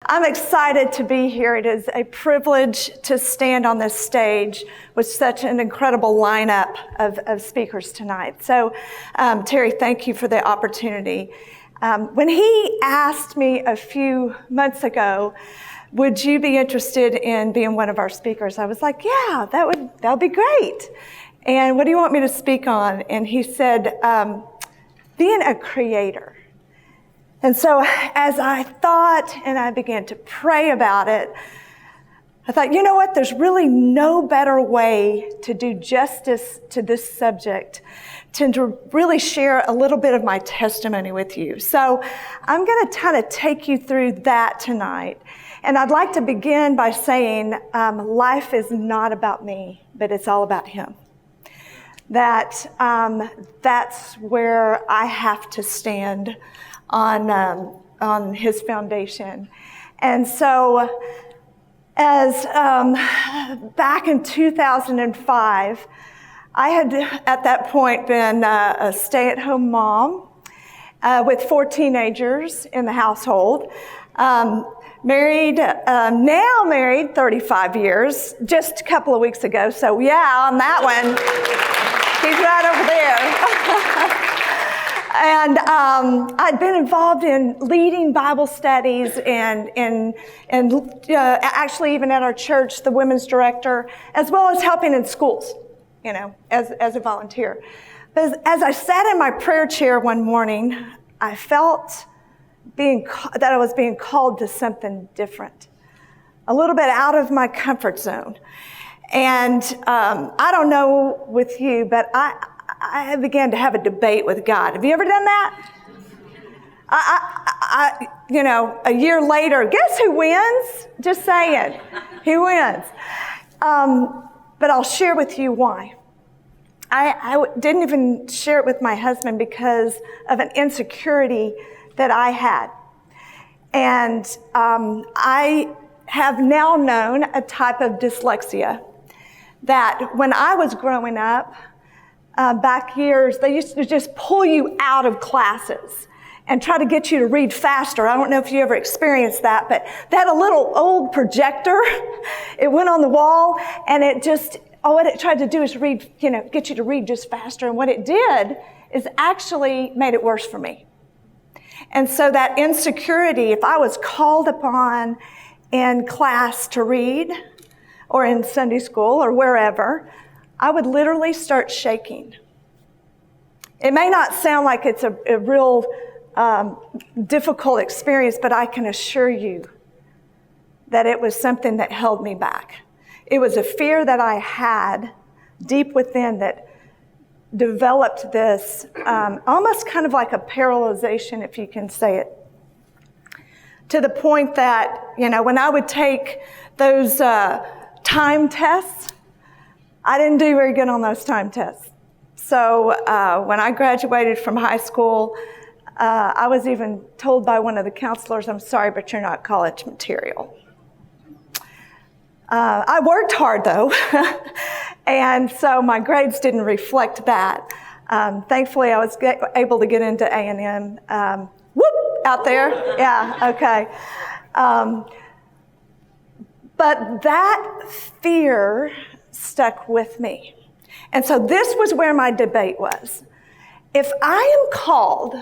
I'm excited to be here. It is a privilege to stand on this stage with such an incredible lineup of speakers tonight. So, Terry, thank you for the opportunity. When he asked me a few months ago, would you be interested in being one of our speakers? I was like, yeah, that would be great. And what do you want me to speak on? And he said, being a creator. And so as I thought and I began to pray about it, I thought, you know what? There's really no better way to do justice to this subject than to really share a little bit of my testimony with you. So I'm going to kind of take you through that tonight. And I'd like to begin by saying life is not about me, but it's all about him. That's where I have to stand on his foundation. And so as back in 2005, I had at that point been a stay-at-home mom with 4 teenagers in the household. Married 35 years, just a couple of weeks ago. So yeah, on that one, he's right over there. And I'd been involved in leading Bible studies and actually even at our church, the women's director, as well as helping in schools, as a volunteer. But as I sat in my prayer chair one morning, I felt that I was being called to something different, a little bit out of my comfort zone. And I don't know with you, but I began to have a debate with God. Have you ever done that? A year later, guess who wins? Just saying, he wins. But I'll share with you why. I didn't even share it with my husband because of an insecurity that I had. And I have now known a type of dyslexia that when I was growing up, back years, they used to just pull you out of classes and try to get you to read faster. I don't know if you ever experienced that, but they had a little old projector. It went on the wall, and what it tried to do is get you to read just faster. And what it did is actually made it worse for me. And so that insecurity, if I was called upon in class to read, or in Sunday school, or wherever, I would literally start shaking. It may not sound like it's a real difficult experience, but I can assure you that it was something that held me back. It was a fear that I had deep within that developed this almost kind of like a paralyzation, if you can say it, to the point that, when I would take those time tests, I didn't do very good on those time tests. So when I graduated from high school, I was even told by one of the counselors, I'm sorry, but you're not college material. I worked hard, though, and so my grades didn't reflect that. Thankfully, I was able to get into A&M. Out there? Yeah, okay. But that fear stuck with me. And so this was where my debate was. If I am called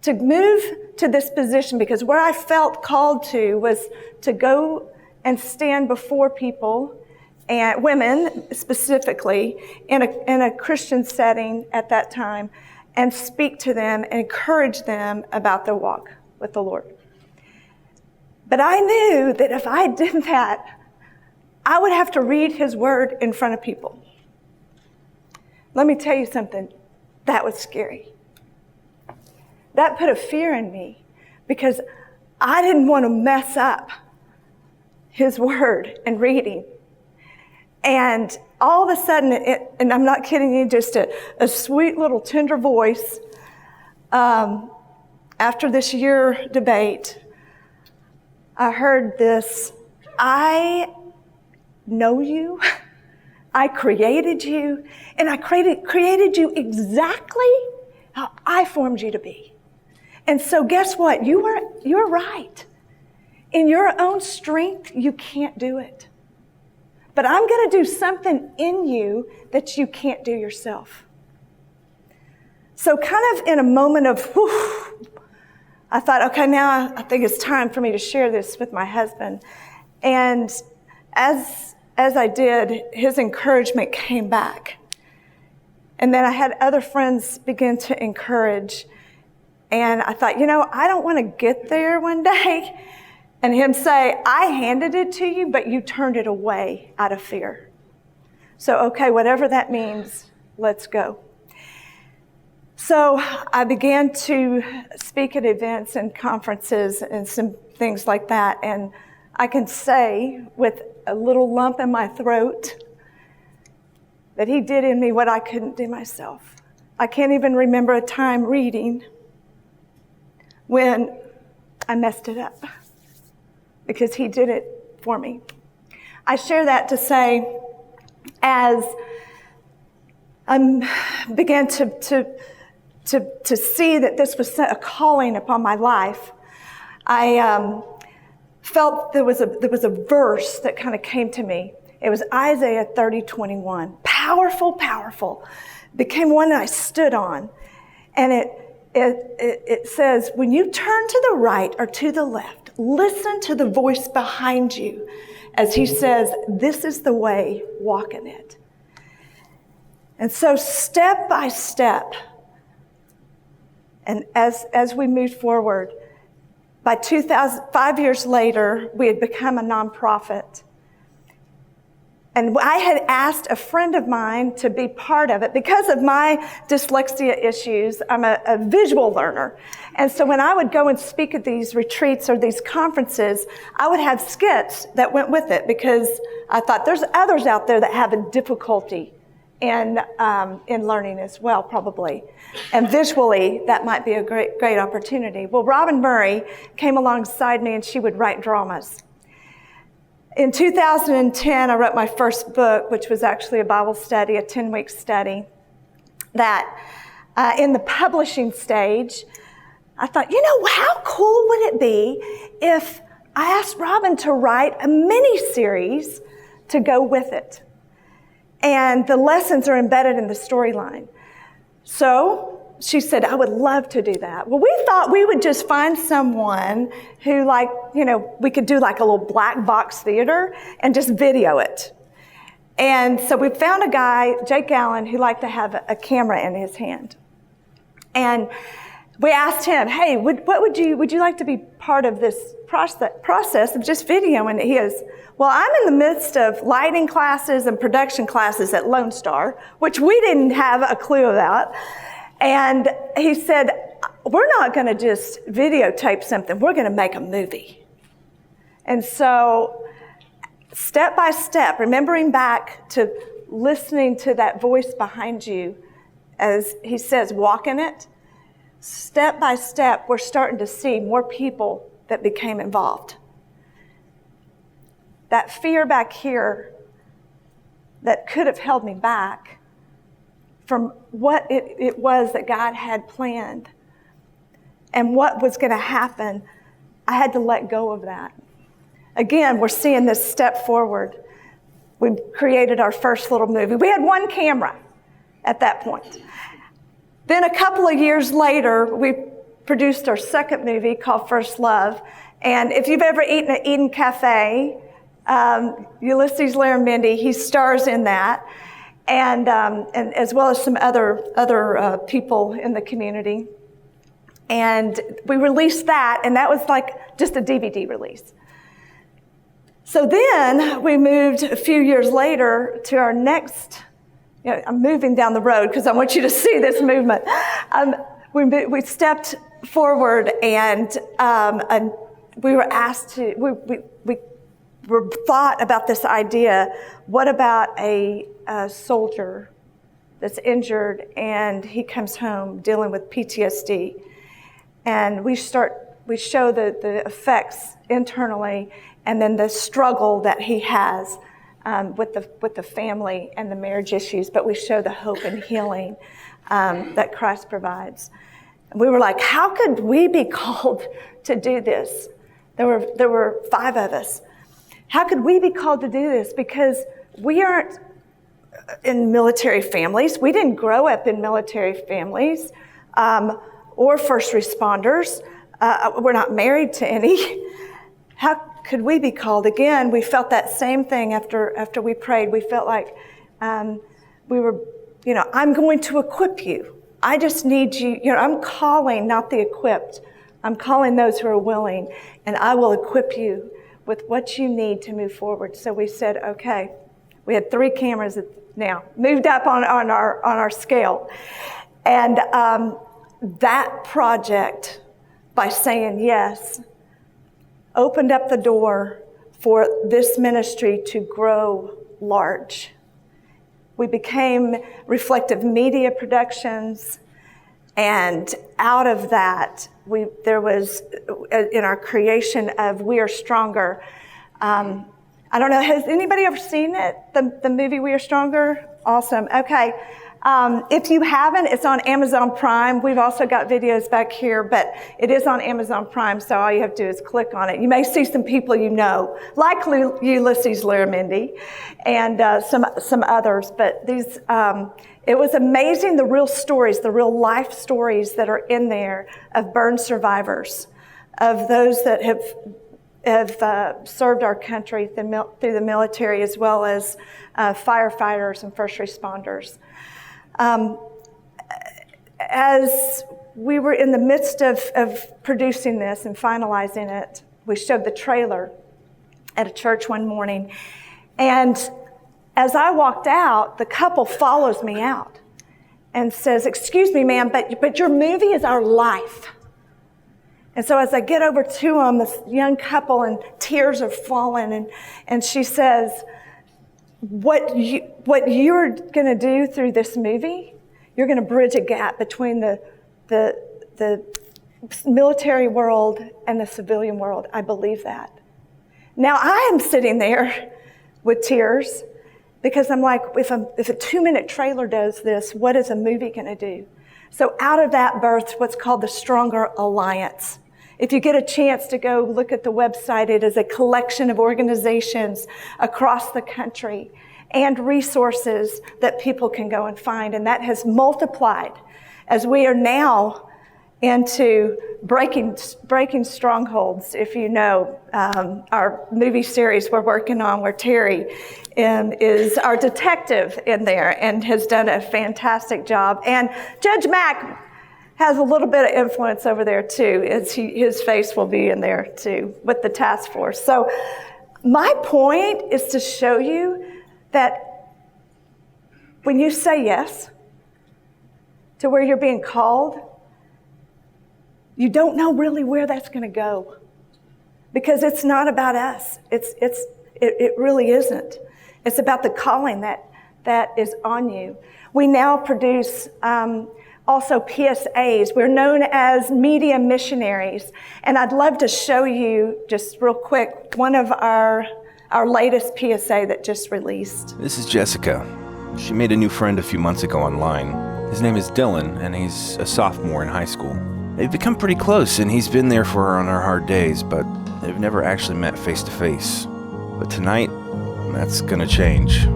to move to this position, because where I felt called to was to go and stand before people, and women specifically, in a Christian setting at that time, and speak to them and encourage them about their walk with the Lord. But I knew that if I did that, I would have to read his word in front of people. Let me tell you something. That was scary. That put a fear in me because I didn't want to mess up his word and reading. And all of a sudden, and I'm not kidding you, just a sweet little tender voice, after this year debate, I heard this, I know you, I created you, and I created you exactly how I formed you to be. And so guess what? You're right. In your own strength, you can't do it. But I'm going to do something in you that you can't do yourself. So kind of in a moment of, whew, I thought, okay, now I think it's time for me to share this with my husband. And as I did, his encouragement came back. And then I had other friends begin to encourage. And I thought, I don't want to get there one day and him say, I handed it to you, but you turned it away out of fear. So, okay, whatever that means, let's go. So I began to speak at events and conferences and some things like that. And I can say with a little lump in my throat that he did in me what I couldn't do myself. I can't even remember a time reading when I messed it up, because he did it for me. I share that to say, as I began to see that this was a calling upon my life, I felt there was a verse that kind of came to me. It was Isaiah 30:21. Powerful, powerful. Became one that I stood on. And it says, when you turn to the right or to the left, listen to the voice behind you as he says, this is the way, walk in it. And so step by step, and as we moved forward, by 5 years later, we had become a nonprofit. And I had asked a friend of mine to be part of it. Because of my dyslexia issues, I'm a visual learner. And so when I would go and speak at these retreats or these conferences, I would have skits that went with it, because I thought there's others out there that have a difficulty in learning as well, probably. And visually, that might be a great opportunity. Well, Robin Murray came alongside me and she would write dramas. In 2010, I wrote my first book, which was actually a Bible study, a 10-week study, that in the publishing stage, I thought, how cool would it be if I asked Robin to write a mini-series to go with it? And the lessons are embedded in the storyline. So she said, I would love to do that. Well, we thought we would just find someone who we could do like a little black box theater and just video it. And so we found a guy, Jake Allen, who liked to have a camera in his hand. And we asked him, hey, would you like to be part of this process of just videoing? And he goes, well, I'm in the midst of lighting classes and production classes at Lone Star, which we didn't have a clue about. And he said, we're not going to just videotape something. We're going to make a movie. And so step by step, remembering back to listening to that voice behind you, as he says, walk in it, step by step, we're starting to see more people that became involved. That fear back here that could have held me back from what it was that God had planned and what was going to happen, I had to let go of that. Again, we're seeing this step forward. We created our first little movie. We had one camera at that point. Then a couple of years later, we produced our second movie called First Love. And if you've ever eaten at Eden Cafe, Ulysses Larramendi, he stars in that, and as well as some other people in the community. And we released that, and that was like just a DVD release. So then we moved a few years later to our next. I'm moving down the road because I want you to see this movement. We stepped forward, and we were asked to. We were thought about this idea. What about a soldier that's injured and he comes home dealing with PTSD, and we show the effects internally, and then the struggle that he has with the family and the marriage issues, but we show the hope and healing that Christ provides. And we were like, how could we be called to do this? There were 5 of us. How could we be called to do this? Because we aren't in military families. We didn't grow up in military families or first responders. We're not married to any. How could we be called? Again, we felt that same thing after we prayed. We felt like we were, I'm going to equip you. I just need you. I'm calling, not the equipped. I'm calling those who are willing, and I will equip you with what you need to move forward. So we said, okay. We had 3 cameras now, moved up on our scale. And that project, by saying yes, opened up the door for this ministry to grow large. We became Reflective Media Productions, and out of that, there was, in our creation of We Are Stronger, I don't know, has anybody ever seen it, the movie We Are Stronger? Awesome, okay. If you haven't, it's on Amazon Prime. We've also got videos back here, but it is on Amazon Prime, so all you have to do is click on it. You may see some people you know, like Ulysses Laramendi and some others, but these, it was amazing, the real stories, the real life stories that are in there of burn survivors, of those that have served our country through the military, as well as firefighters and first responders. As we were in the midst of producing this and finalizing it, we showed the trailer at a church one morning. And as I walked out, the couple follows me out and says, "Excuse me, ma'am, but your movie is our life." And so as I get over to them, this young couple, and tears are falling, and she says, what you're going to do through this movie, you're going to bridge a gap between the military world and the civilian world. I believe that. Now I am sitting there with tears because I'm like, if a 2-minute trailer does this, what is a movie going to do? So out of that birthed what's called the Stronger Alliance. If you get a chance to go look at the website, it is a collection of organizations across the country and resources that people can go and find. And that has multiplied as we are now into breaking strongholds. If you know, our movie series we're working on where Terry is our detective in there and has done a fantastic job. And Judge Mack has a little bit of influence over there too. His face will be in there too with the task force. So my point is to show you that when you say yes to where you're being called, you don't know really where that's going to go, because it's not about us. It really isn't. It's about the calling that is on you. We now produce also PSAs. We're known as media missionaries. And I'd love to show you, just real quick, one of our latest PSA that just released. This is Jessica. She made a new friend a few months ago online. His name is Dylan, and he's a sophomore in high school. They've become pretty close, and he's been there for her on her hard days, but they've never actually met face to face. But tonight, that's gonna change.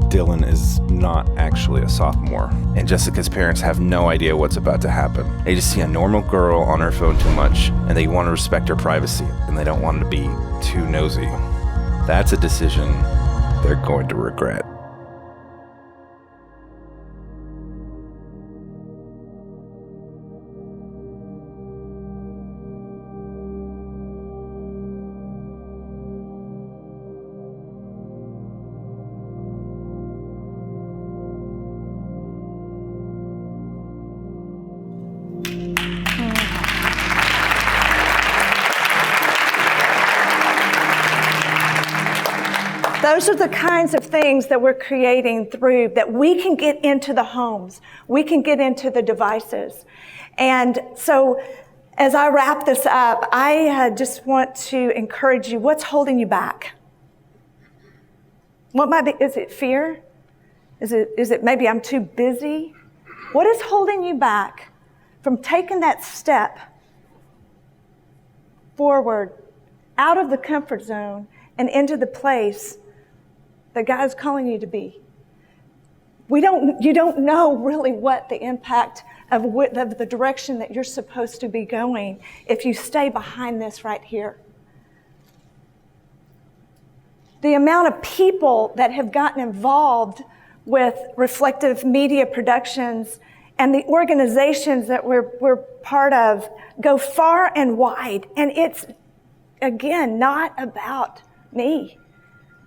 Dylan is not actually a sophomore, and Jessica's parents have no idea what's about to happen. They just see a normal girl on her phone too much, and they want to respect her privacy, and they don't want to be too nosy. That's a decision they're going to regret. Those are the kinds of things that we're creating through, that we can get into the homes. We can get into the devices. And so as I wrap this up, I just want to encourage you, what's holding you back? What might be, is it fear? Is it maybe I'm too busy? What is holding you back from taking that step forward out of the comfort zone and into the place that God's calling you to be. You don't know really what the impact of the direction that you're supposed to be going if you stay behind this right here. The amount of people that have gotten involved with reflective media productions and the organizations that we're part of go far and wide. And it's, again, not about me.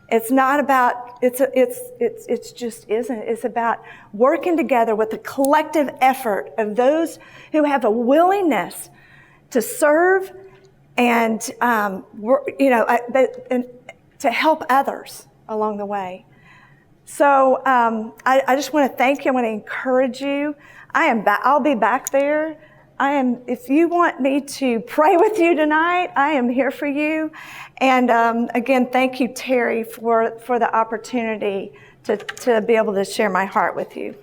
It's not about, it's just isn't. It's about working together with the collective effort of those who have a willingness to serve and, and to help others along the way. So I just want to thank you. I want to encourage you. I'll be back there. If you want me to pray with you tonight, I am here for you. And again, thank you, Terry, for the opportunity to be able to share my heart with you.